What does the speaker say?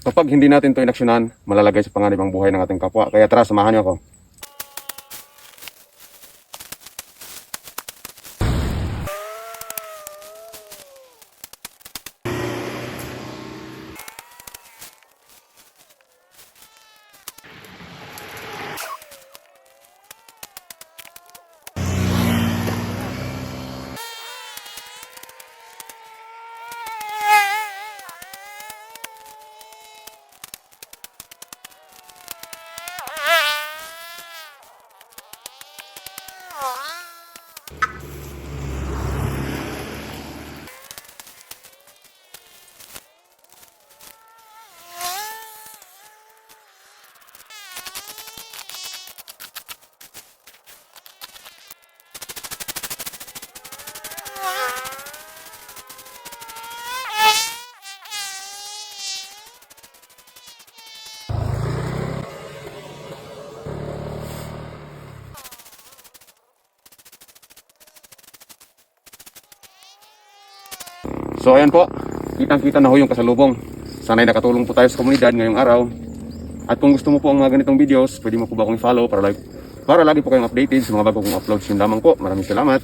Kapag hindi natin ito inaksyonan, malalagay sa panganib ang buhay ng ating kapwa. Kaya tara, samahan niyo ako. So ayan po, kitang-kita na ho yung kasalubong. Sana'y nakatulong po tayo sa komunidad ngayong araw. At kung gusto mo po ang mga ganitong videos, pwede mo po ba akong i-follow para lagi po kayong updated sa mga bago kong uploads. Yun lamang po. Maraming salamat.